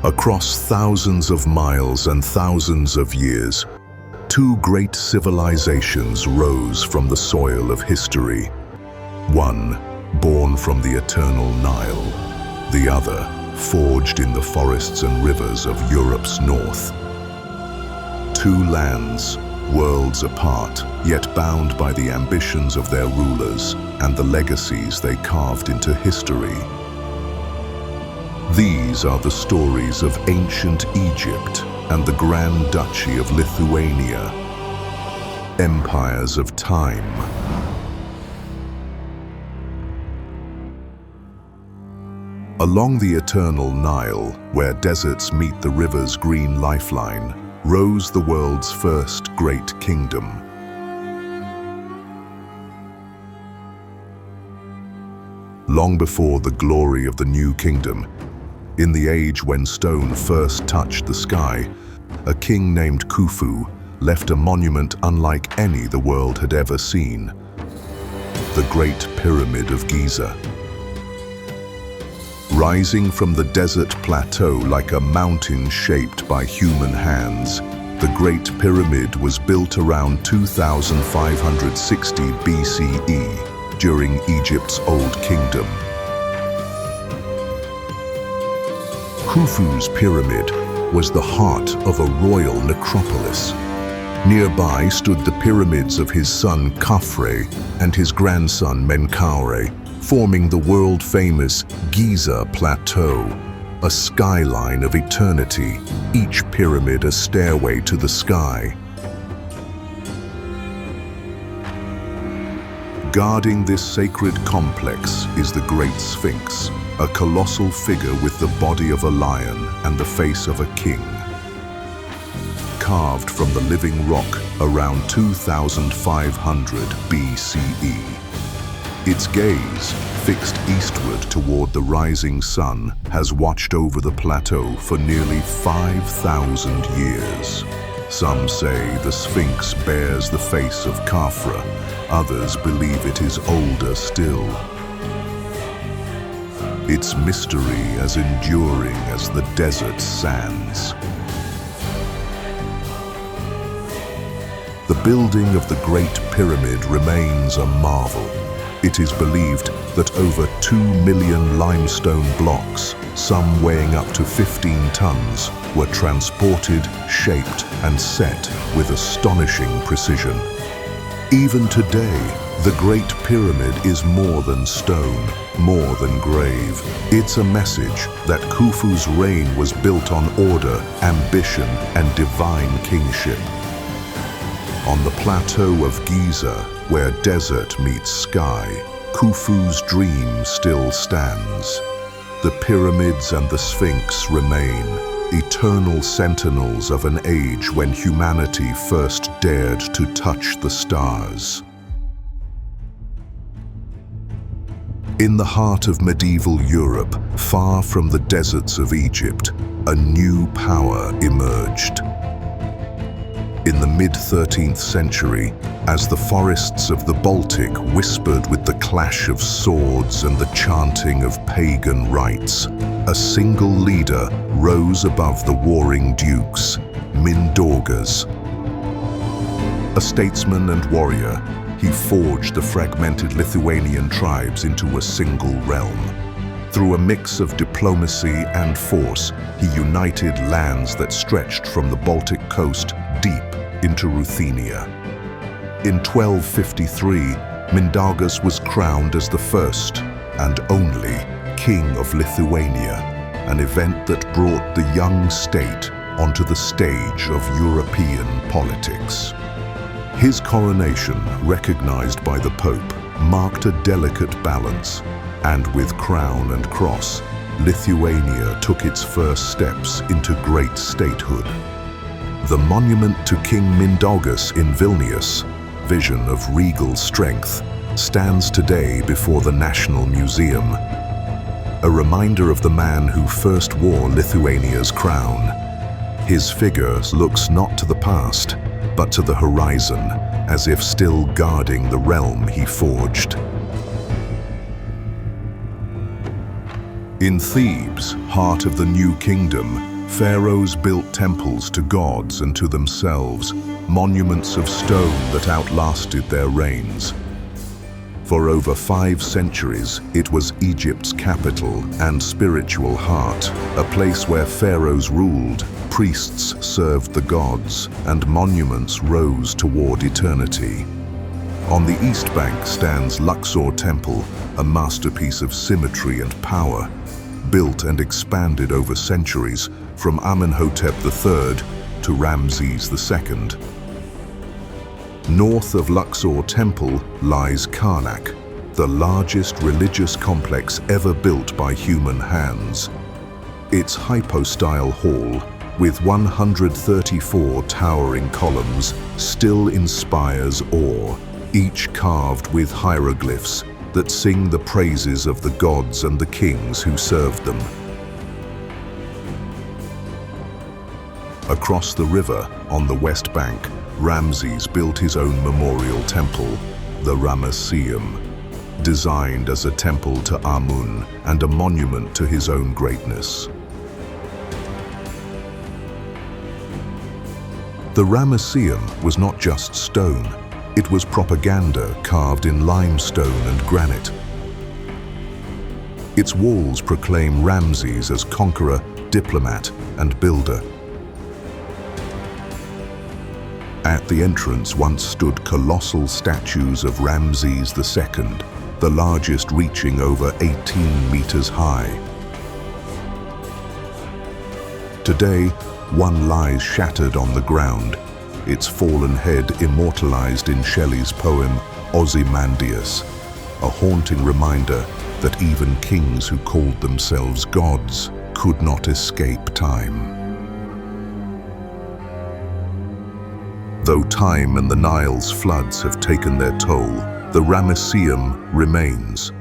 Across thousands of miles and thousands of years, two great civilizations rose from the soil of history. One, born from the eternal Nile, the other, forged in the forests and rivers of Europe's north. Two lands, worlds apart, yet bound by the ambitions of their rulers and the legacies they carved into history. These are the stories of ancient Egypt and the Grand Duchy of Lithuania, empires of time. Along the eternal Nile, where deserts meet the river's green lifeline, rose the world's first great kingdom. Long before the glory of the new kingdom, in the age when stone first touched the sky, a king named Khufu left a monument unlike any the world had ever seen: the Great Pyramid of Giza. Rising from the desert plateau like a mountain shaped by human hands, the Great Pyramid was built around 2560 BCE during Egypt's Old Kingdom. Khufu's pyramid was the heart of a royal necropolis. Nearby stood the pyramids of his son Khafre and his grandson Menkaure, forming the world-famous Giza Plateau, a skyline of eternity, each pyramid a stairway to the sky. Guarding this sacred complex is the Great Sphinx, a colossal figure with the body of a lion and the face of a king. Carved from the living rock around 2500 BCE. Its gaze, fixed eastward toward the rising sun, has watched over the plateau for nearly 5,000 years. Some say the Sphinx bears the face of Khafre, others believe it is older still. Its mystery as enduring as the desert sands. The building of the Great Pyramid remains a marvel. It is believed that over 2 million limestone blocks, some weighing up to 15 tons, were transported, shaped, and set with astonishing precision. Even today, the Great Pyramid is more than stone, more than grave. It's a message that Khufu's reign was built on order, ambition, and divine kingship. On the plateau of Giza, where desert meets sky, Khufu's dream still stands. The pyramids and the Sphinx remain, eternal sentinels of an age when humanity first dared to touch the stars. In the heart of medieval Europe, far from the deserts of Egypt, a new power emerged. In the mid-13th century, as the forests of the Baltic whispered with the clash of swords and the chanting of pagan rites, a single leader rose above the warring dukes, Mindaugas. A statesman and warrior, he forged the fragmented Lithuanian tribes into a single realm. Through a mix of diplomacy and force, he united lands that stretched from the Baltic coast deep into Ruthenia. In 1253, Mindaugas was crowned as the first and only King of Lithuania, an event that brought the young state onto the stage of European politics. His coronation, recognized by the Pope, marked a delicate balance, and with crown and cross, Lithuania took its first steps into great statehood. The monument to King Mindaugas in Vilnius, vision of regal strength, stands today before the National Museum. A reminder of the man who first wore Lithuania's crown. His figure looks not to the past, but to the horizon, as if still guarding the realm he forged. In Thebes, heart of the new kingdom, Pharaohs built temples to gods and to themselves, monuments of stone that outlasted their reigns. For over 5 centuries, it was Egypt's capital and spiritual heart, a place where pharaohs ruled, priests served the gods, and monuments rose toward eternity. On the east bank stands Luxor Temple, a masterpiece of symmetry and power, built and expanded over centuries from Amenhotep III to Ramses II. North of Luxor Temple lies Karnak, the largest religious complex ever built by human hands. Its hypostyle hall, with 134 towering columns, still inspires awe, each carved with hieroglyphs that sing the praises of the gods and the kings who served them. Across the river, on the west bank, Ramses built his own memorial temple, the Ramesseum, designed as a temple to Amun and a monument to his own greatness. The Ramesseum was not just stone, it was propaganda carved in limestone and granite. Its walls proclaim Ramses as conqueror, diplomat, and builder. At the entrance once stood colossal statues of Ramses II, the largest reaching over 18 meters high. Today, one lies shattered on the ground, its fallen head immortalized in Shelley's poem Ozymandias, a haunting reminder that even kings who called themselves gods could not escape time. Though time and the Nile's floods have taken their toll, the Ramesseum remains.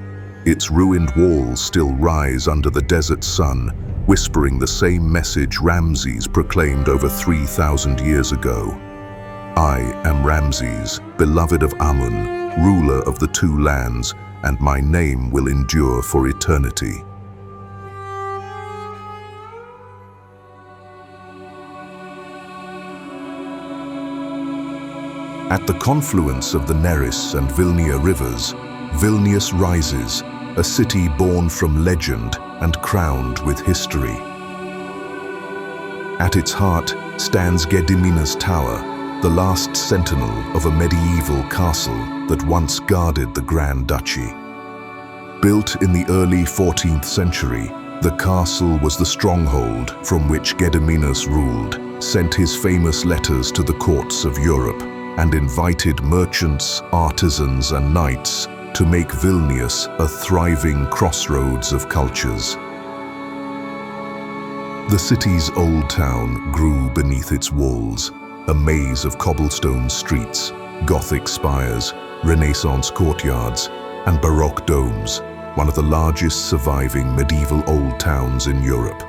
Its ruined walls still rise under the desert sun, whispering the same message Ramses proclaimed over 3,000 years ago. I am Ramses, beloved of Amun, ruler of the 2 lands, and my name will endure for eternity. At the confluence of the Neris and Vilnia rivers, Vilnius rises, a city born from legend and crowned with history. At its heart stands Gediminas Tower, the last sentinel of a medieval castle that once guarded the Grand Duchy. Built in the early 14th century, the castle was the stronghold from which Gediminas ruled, sent his famous letters to the courts of Europe, and invited merchants, artisans, and knights to make Vilnius a thriving crossroads of cultures. The city's old town grew beneath its walls, a maze of cobblestone streets, Gothic spires, Renaissance courtyards, and Baroque domes, one of the largest surviving medieval old towns in Europe.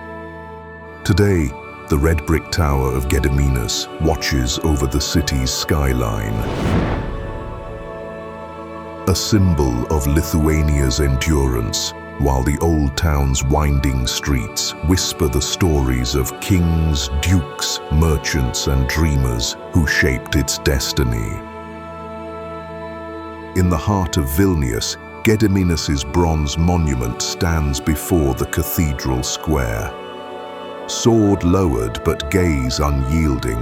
Today, the red brick tower of Gediminas watches over the city's skyline, a symbol of Lithuania's endurance, while the old town's winding streets whisper the stories of kings, dukes, merchants, and dreamers who shaped its destiny. In the heart of Vilnius, Gediminas's bronze monument stands before the cathedral square. Sword lowered but gaze unyielding,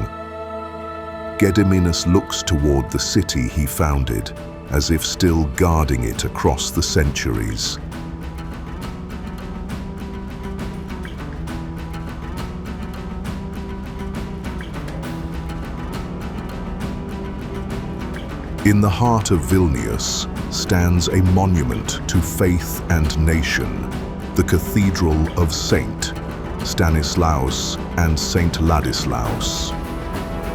Gediminas looks toward the city he founded, as if still guarding it across the centuries. In the heart of Vilnius stands a monument to faith and nation, the Cathedral of Saint Stanislaus and Saint Ladislaus.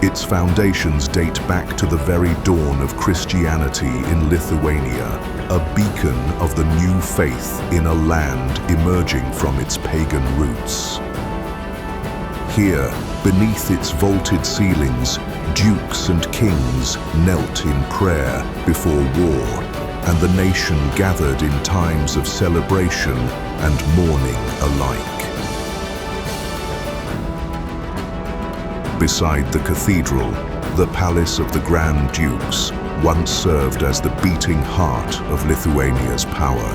Its foundations date back to the very dawn of Christianity in Lithuania, a beacon of the new faith in a land emerging from its pagan roots. Here, beneath its vaulted ceilings, dukes and kings knelt in prayer before war, and the nation gathered in times of celebration and mourning alike. Beside the cathedral, the palace of the Grand Dukes once served as the beating heart of Lithuania's power.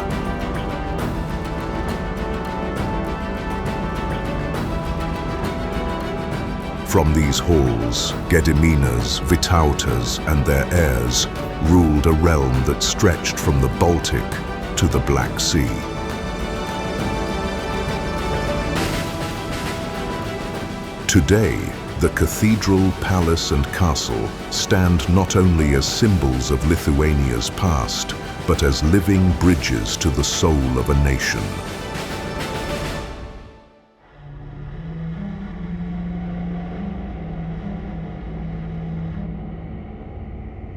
From these halls, Gediminas, Vytautas, and their heirs ruled a realm that stretched from the Baltic to the Black Sea. Today, the cathedral, palace, and castle stand not only as symbols of Lithuania's past, but as living bridges to the soul of a nation.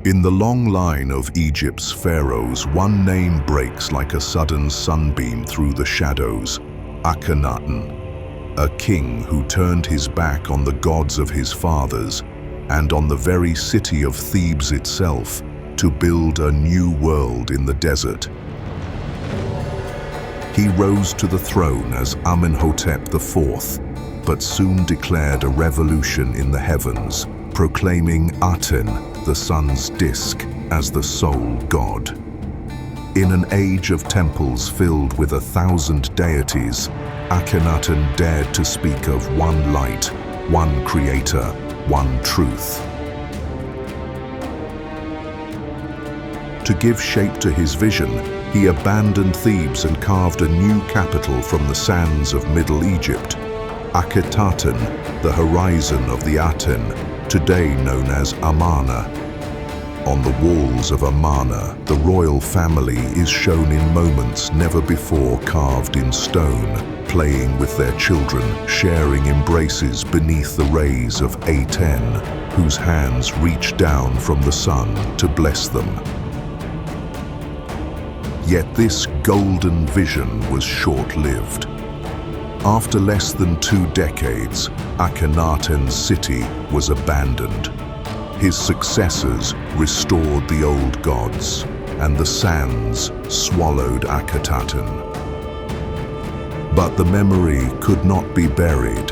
In the long line of Egypt's pharaohs, one name breaks like a sudden sunbeam through the shadows: Akhenaten. A king who turned his back on the gods of his fathers and on the very city of Thebes itself to build a new world in the desert. He rose to the throne as Amenhotep IV, but soon declared a revolution in the heavens, proclaiming Aten, the sun's disk, as the sole god. In an age of temples filled with 1,000 deities, Akhenaten dared to speak of one light, one creator, one truth. To give shape to his vision, he abandoned Thebes and carved a new capital from the sands of Middle Egypt, Akhetaten, the horizon of the Aten, today known as Amarna. On the walls of Amarna, the royal family is shown in moments never before carved in stone, playing with their children, sharing embraces beneath the rays of Aten, whose hands reach down from the sun to bless them. Yet this golden vision was short-lived. After less than 2 decades, Akhenaten's city was abandoned. His successors restored the old gods, and the sands swallowed Akhetaten. But the memory could not be buried.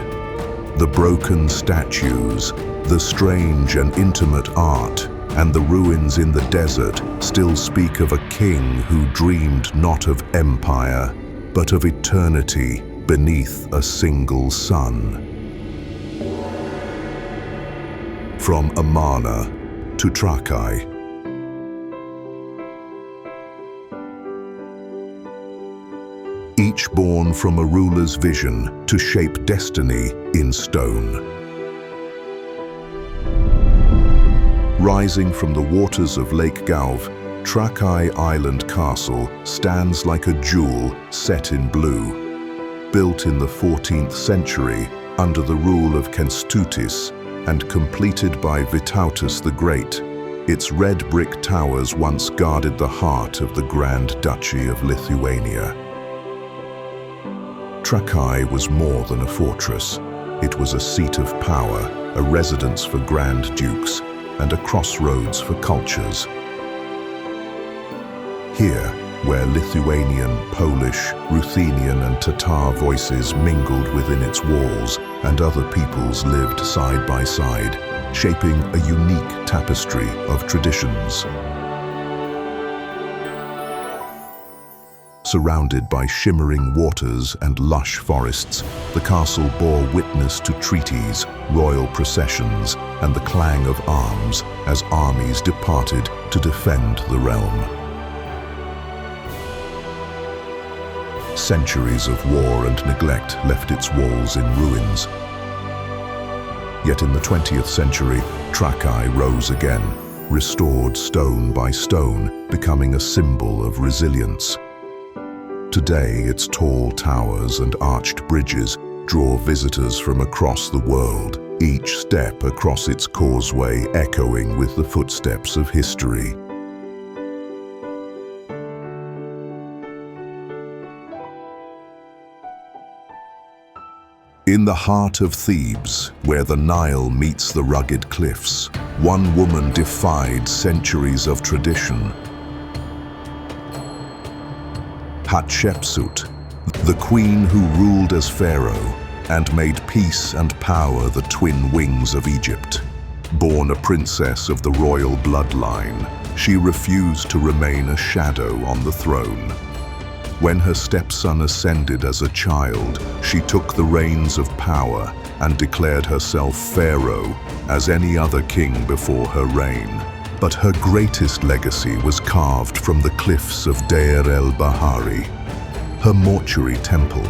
The broken statues, the strange and intimate art, and the ruins in the desert still speak of a king who dreamed not of empire, but of eternity beneath a single sun. From Amarna to Trakai. Each born from a ruler's vision to shape destiny in stone. Rising from the waters of Lake Galv, Trakai Island Castle stands like a jewel set in blue. Built in the 14th century under the rule of Kęstutis, and completed by Vytautas the Great, its red brick towers once guarded the heart of the Grand Duchy of Lithuania. Trakai was more than a fortress. It was a seat of power, a residence for Grand Dukes, and a crossroads for cultures. Here, where Lithuanian, Polish, Ruthenian and Tatar voices mingled within its walls, and other peoples lived side by side, shaping a unique tapestry of traditions. Surrounded by shimmering waters and lush forests, the castle bore witness to treaties, royal processions, and the clang of arms as armies departed to defend the realm. Centuries of war and neglect left its walls in ruins. Yet in the 20th century, Trakai rose again, restored stone by stone, becoming a symbol of resilience. Today, its tall towers and arched bridges draw visitors from across the world, each step across its causeway echoing with the footsteps of history. In the heart of Thebes, where the Nile meets the rugged cliffs, one woman defied centuries of tradition. Hatshepsut, the queen who ruled as pharaoh, and made peace and power the twin wings of Egypt. Born a princess of the royal bloodline, she refused to remain a shadow on the throne. When her stepson ascended as a child, she took the reins of power and declared herself pharaoh as any other king before her reign. But her greatest legacy was carved from the cliffs of Deir el-Bahari, her mortuary temple,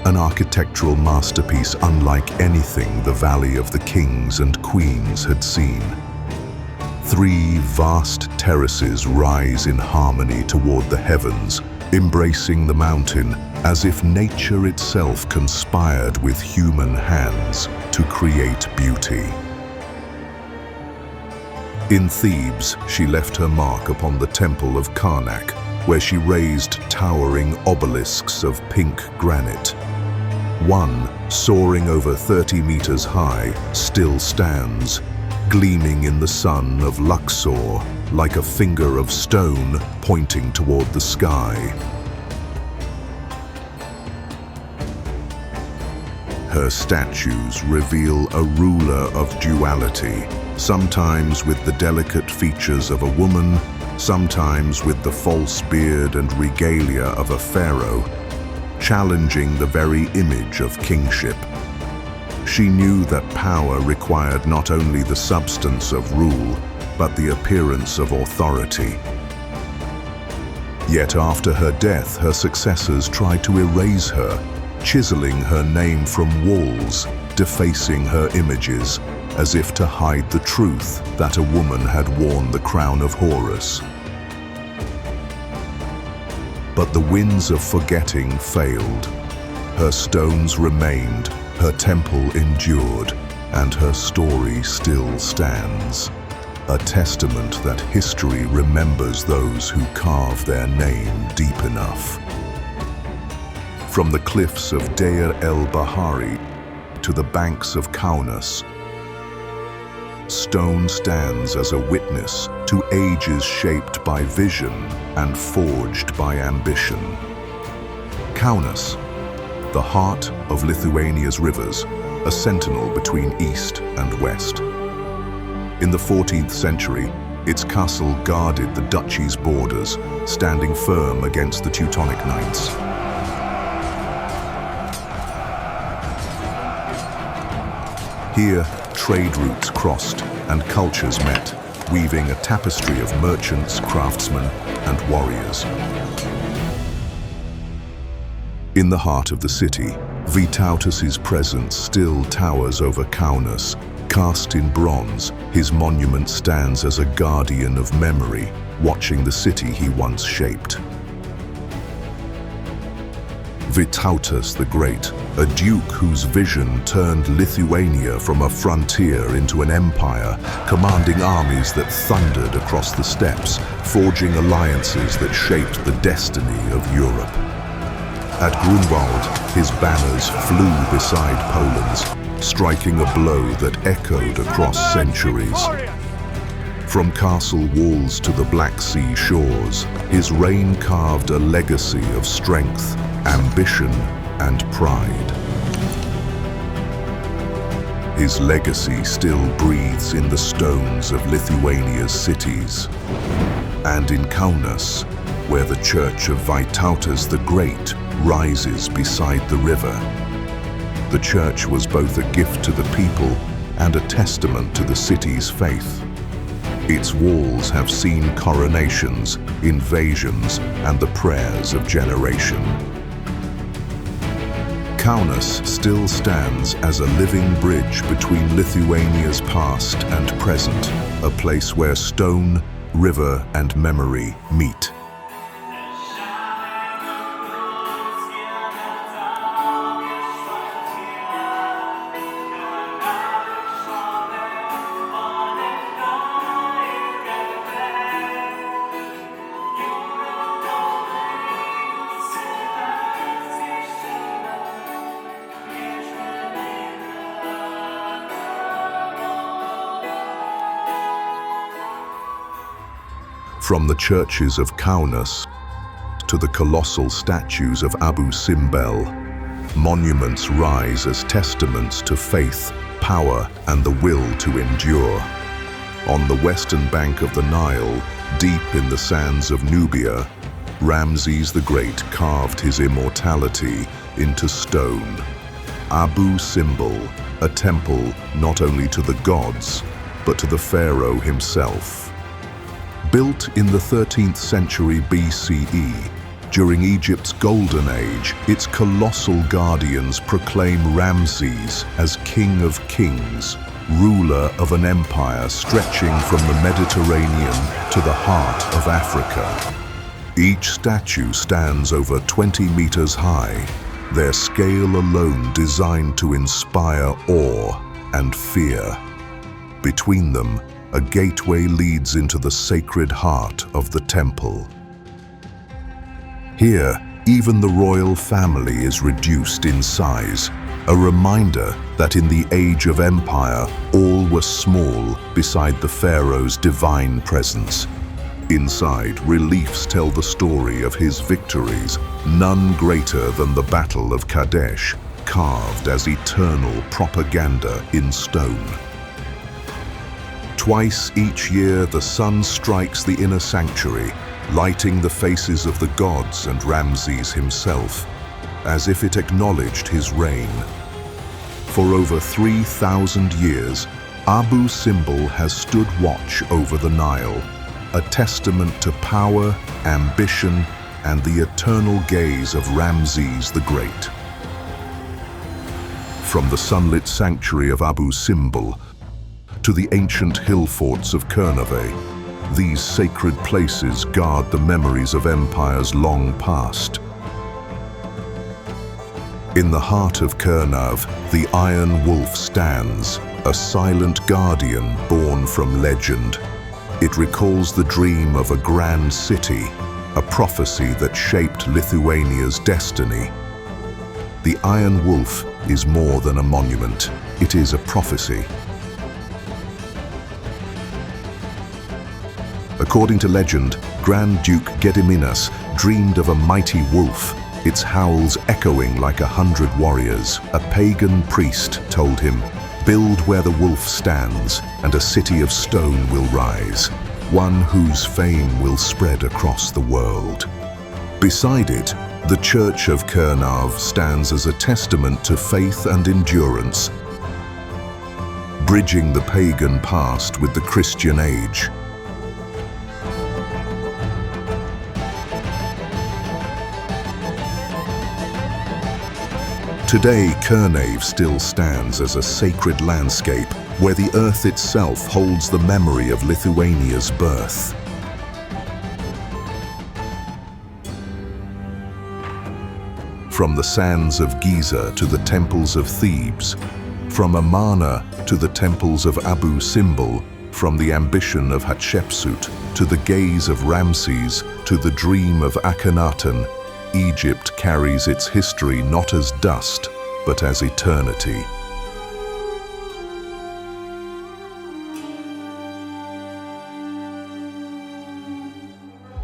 an architectural masterpiece unlike anything the Valley of the Kings and Queens had seen. 3 vast terraces rise in harmony toward the heavens, embracing the mountain as if nature itself conspired with human hands to create beauty. In Thebes, she left her mark upon the temple of Karnak, where she raised towering obelisks of pink granite. One, soaring over 30 meters high, still stands, gleaming in the sun of Luxor like a finger of stone pointing toward the sky. Her statues reveal a ruler of duality, sometimes with the delicate features of a woman, sometimes with the false beard and regalia of a pharaoh, challenging the very image of kingship. She knew that power required not only the substance of rule, but the appearance of authority. Yet after her death, her successors tried to erase her, chiseling her name from walls, defacing her images, as if to hide the truth that a woman had worn the crown of Horus. But the winds of forgetting failed. Her stones remained, her temple endured, and her story still stands. A testament that history remembers those who carve their name deep enough. From the cliffs of Deir el-Bahari to the banks of Kaunas, stone stands as a witness to ages shaped by vision and forged by ambition. Kaunas, the heart of Lithuania's rivers, a sentinel between east and west. In the 14th century, its castle guarded the duchy's borders, standing firm against the Teutonic Knights. Here, trade routes crossed and cultures met, weaving a tapestry of merchants, craftsmen, and warriors. In the heart of the city, Vytautas's presence still towers over Kaunas. Cast in bronze, his monument stands as a guardian of memory, watching the city he once shaped. Vytautas the Great, a duke whose vision turned Lithuania from a frontier into an empire, commanding armies that thundered across the steppes, forging alliances that shaped the destiny of Europe. At Grunwald, his banners flew beside Poland's, striking a blow that echoed across centuries. From castle walls to the Black Sea shores, his reign carved a legacy of strength, ambition, and pride. His legacy still breathes in the stones of Lithuania's cities. And in Kaunas, where the church of Vytautas the Great rises beside the river. The church was both a gift to the people and a testament to the city's faith. Its walls have seen coronations, invasions, and the prayers of generation. Kaunas still stands as a living bridge between Lithuania's past and present, a place where stone, river, and memory meet. From the churches of Kaunas to the colossal statues of Abu Simbel, monuments rise as testaments to faith, power, and the will to endure. On the western bank of the Nile, deep in the sands of Nubia, Ramses the Great carved his immortality into stone. Abu Simbel, a temple not only to the gods, but to the pharaoh himself. Built in the 13th century BCE, during Egypt's Golden Age, its colossal guardians proclaim Ramses as King of Kings, ruler of an empire stretching from the Mediterranean to the heart of Africa. Each statue stands over 20 meters high, their scale alone designed to inspire awe and fear. Between them, a gateway leads into the sacred heart of the temple. Here, even the royal family is reduced in size, a reminder that in the age of empire, all were small beside the pharaoh's divine presence. Inside, reliefs tell the story of his victories, none greater than the Battle of Kadesh, carved as eternal propaganda in stone. Twice each year, the sun strikes the inner sanctuary, lighting the faces of the gods and Ramses himself, as if it acknowledged his reign. For over 3,000 years, Abu Simbel has stood watch over the Nile, a testament to power, ambition, and the eternal gaze of Ramses the Great. From the sunlit sanctuary of Abu Simbel to the ancient hill forts of Kernave, these sacred places guard the memories of empires long past. In the heart of Kernave, the Iron Wolf stands, a silent guardian born from legend. It recalls the dream of a grand city, a prophecy that shaped Lithuania's destiny. The Iron Wolf is more than a monument, it is a prophecy. According to legend, Grand Duke Gediminas dreamed of a mighty wolf, its howls echoing like 100 warriors. A pagan priest told him, "Build where the wolf stands, and a city of stone will rise, one whose fame will spread across the world." Beside it, the Church of Kernave stands as a testament to faith and endurance, bridging the pagan past with the Christian age. Today, Kernave still stands as a sacred landscape where the earth itself holds the memory of Lithuania's birth. From the sands of Giza to the temples of Thebes, from Amarna to the temples of Abu Simbel, from the ambition of Hatshepsut to the gaze of Ramses to the dream of Akhenaten, Egypt carries its history not as dust, but as eternity.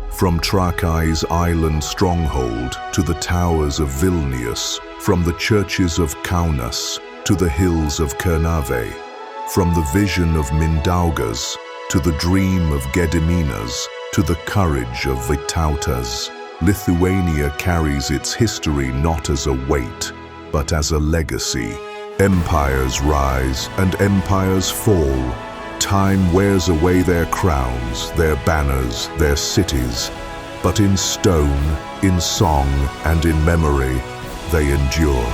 From Traky's island stronghold to the towers of Vilnius, from the churches of Kaunas to the hills of Kernave, from the vision of Mindaugas to the dream of Gediminas to the courage of Vytautas, Lithuania carries its history not as a weight, but as a legacy. Empires rise and empires fall. Time wears away their crowns, their banners, their cities, but in stone, in song, and in memory, they endure.